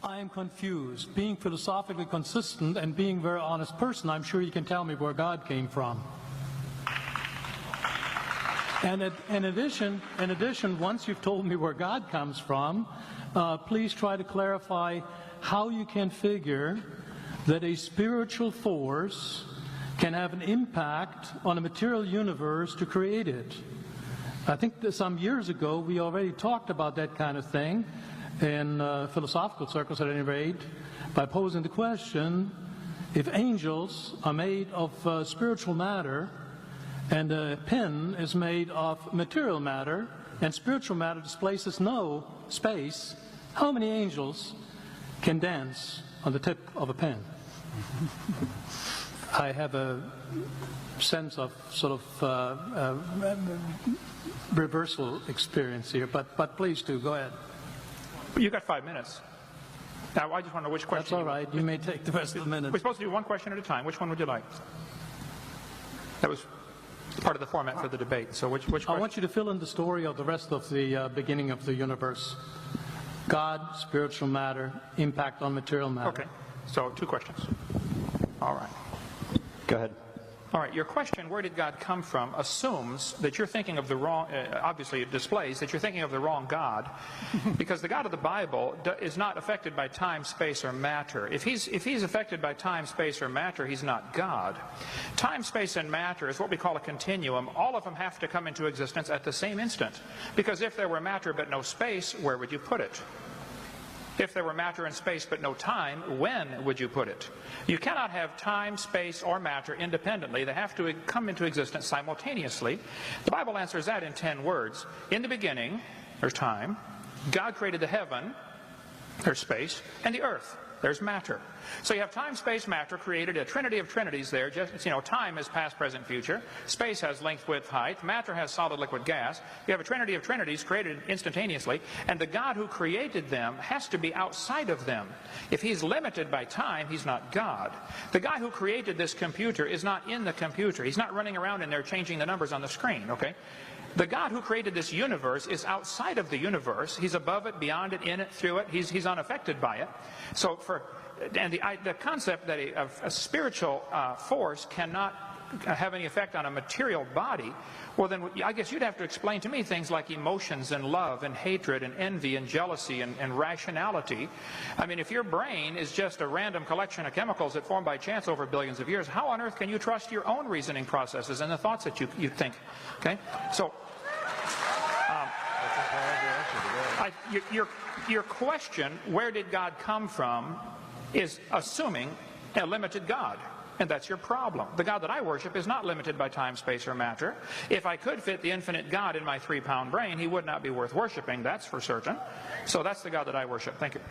I am confused. Being philosophically consistent and being a very honest person, I'm sure you can tell me where God came from. And in addition, once you've told me where God comes from, please try to clarify how you can figure that a spiritual force can have an impact on a material universe to create it. I think that some years ago we already talked about that kind of thing in philosophical circles at any rate, by posing the question, if angels are made of spiritual matter and a pen is made of material matter and spiritual matter displaces no space, how many angels can dance on the tip of a pen? I have a sense of sort of reversal experience here, but please do, go ahead. You got 5 minutes. Now, I just want to know which question. That's all right. You may take the rest of the minute. We're supposed to do one question at a time. Which one would you like? That was part of the format for the debate. So which question? I want you to fill in the story of the rest of the beginning of the universe. God, spiritual matter, impact on material matter. Okay. So 2 questions. All right. Go ahead. All right, your question, where did God come from, assumes that you're thinking of the wrong, obviously it displays that you're thinking of the wrong God, because the God of the Bible is not affected by time, space, or matter. If he's affected by time, space, or matter, he's not God. Time, space, and matter is what we call a continuum. All of them have to come into existence at the same instant, because if there were matter but no space, where would you put it? If there were matter and space but no time, when would you put it? You cannot have time, space, or matter independently. They have to come into existence simultaneously. The Bible answers that in 10 words. In the beginning, there's time. God created the heaven, there's space, and the earth, there's matter. So you have time, space, matter, created a trinity of trinities there. Just, time is past, present, future. Space has length, width, height. Matter has solid, liquid, gas. You have a trinity of trinities created instantaneously. And the God who created them has to be outside of them. If he's limited by time, he's not God. The guy who created this computer is not in the computer. He's not running around in there changing the numbers on the screen, okay? The God who created this universe is outside of the universe. He's above it, beyond it, in it, through it. He's unaffected by it. So the concept that a spiritual force cannot have any effect on a material body, well then I guess you'd have to explain to me things like emotions and love and hatred and envy and jealousy and rationality. I mean, if your brain is just a random collection of chemicals that formed by chance over billions of years, how on earth can you trust your own reasoning processes and the thoughts that you think? Okay, so your question, where did God come from, is assuming a limited God. And that's your problem. The God that I worship is not limited by time, space, or matter. If I could fit the infinite God in my 3-pound brain, he would not be worth worshiping, that's for certain. So that's the God that I worship. Thank you.